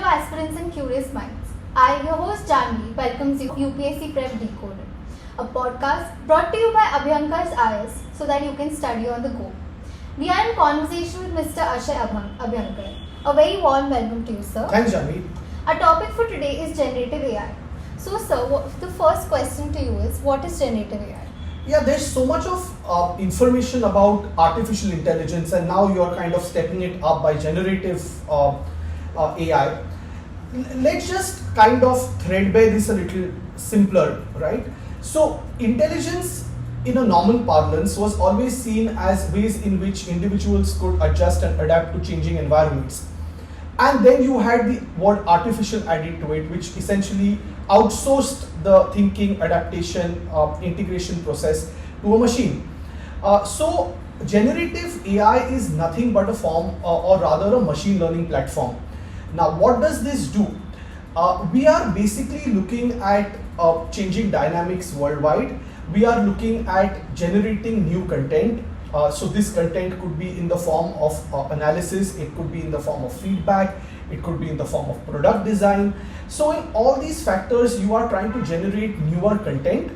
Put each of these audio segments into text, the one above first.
aspirants and curious minds. I, your host Janvi, welcomes you to UPSC Prep Decoded, a podcast brought to you by Abhyankar's IS so that you can study on the go. We are in conversation with Mr. Abhyankar. A very warm welcome to you, sir. Thanks, Janvi. Our topic for today is generative AI. So, sir, the first question to you is, what is generative AI? Yeah, there's so much of information about artificial intelligence, and now you're kind of stepping it up by generative AI. Let's just kind of threadbare this a little simpler, right? So, intelligence in a normal parlance was always seen as ways in which individuals could adjust and adapt to changing environments. And then you had the word artificial added to it, which essentially outsourced the thinking, adaptation, integration process to a machine. So generative AI is nothing but a form or rather a machine learning platform. Now what does this do? We are basically looking at changing dynamics worldwide. We are looking at generating new content. So this content could be in the form of analysis, it could be in the form of feedback, it could be in the form of product design. So in all these factors, you are trying to generate newer content.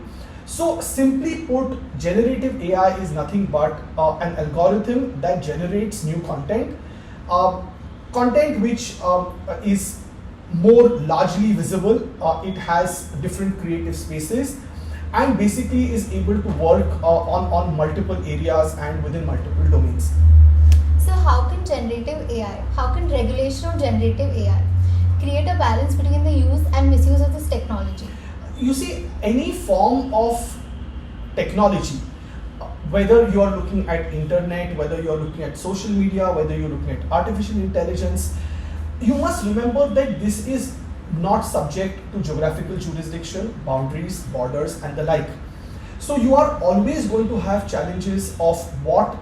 So simply put, generative AI is nothing but an algorithm that generates new content, content which is more largely visible, it has different creative spaces, and basically is able to work on multiple areas and within multiple domains. So how can regulation of generative AI create a balance between the use and misuse of this technology? You see, any form of technology, whether you are looking at internet, whether you are looking at social media, whether you're looking at artificial intelligence, you must remember that this is not subject to geographical jurisdiction, boundaries, borders, and the like. So you are always going to have challenges of what,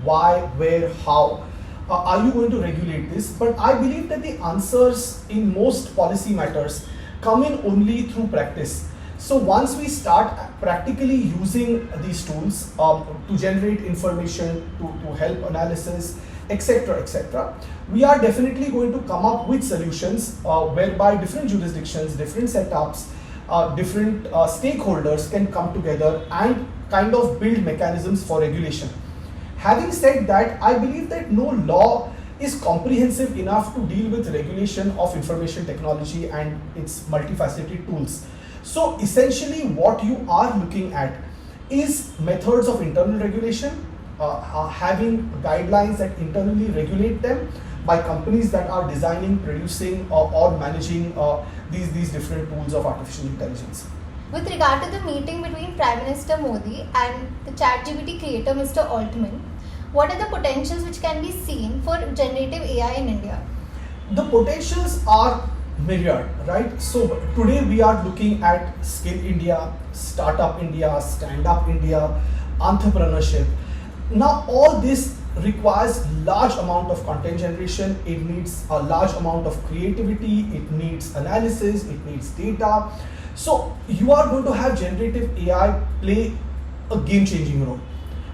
why, where, how are you going to regulate this. But I believe that the answers in most policy matters come in only through practice. So once we start practically using these tools to generate information, to help analysis, etc., we are definitely going to come up with solutions whereby different jurisdictions, different setups, different stakeholders can come together and kind of build mechanisms for regulation. Having said that, I believe that no law is comprehensive enough to deal with regulation of information technology and its multifaceted tools. So essentially what you are looking at is methods of internal regulation, having guidelines that internally regulate them by companies that are designing, producing or managing these different tools of artificial intelligence. With regard to the meeting between Prime Minister Modi and the ChatGPT creator Mr. Altman, what are the potentials which can be seen for generative AI in India? The potentials are myriad, right? So today we are looking at Skill India, Startup India, Stand Up India, entrepreneurship. Now all this requires large amount of content generation, it needs a large amount of creativity, it needs analysis, it needs data. So you are going to have generative AI play a game-changing role,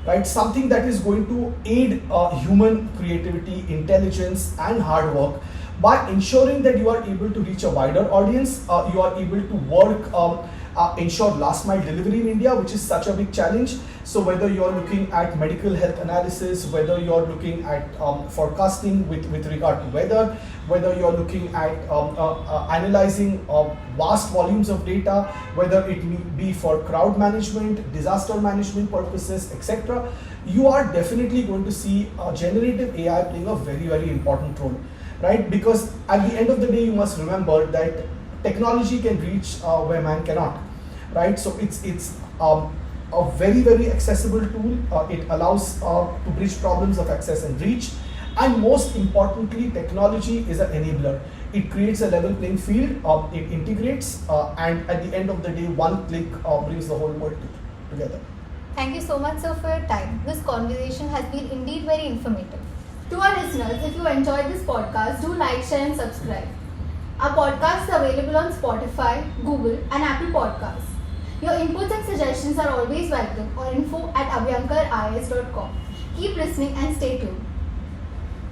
right? Something that is going to aid human creativity, intelligence and hard work by ensuring that you are able to reach a wider audience, you are able to work ensure last mile delivery in India, which is such a big challenge. So whether you're looking at medical health analysis, whether you're looking at forecasting with regard to weather, whether you're looking at analyzing vast volumes of data, whether it be for crowd management, disaster management purposes, etc., you are definitely going to see generative AI playing a very, very important role, right? Because at the end of the day, you must remember that technology can reach where man cannot, right? So it's a very, very accessible tool. It allows to bridge problems of access and reach, and most importantly, technology is an enabler. It creates a level playing field, it integrates, and at the end of the day, one click brings the whole world together. Thank you so much, sir, for your time. This conversation has been indeed very informative. To our listeners, if you enjoyed this podcast, do like, share and subscribe. Our podcast is available on Spotify, Google and Apple Podcasts. Your inputs and suggestions are always welcome on info@abhyankaris.com. Keep listening and stay tuned.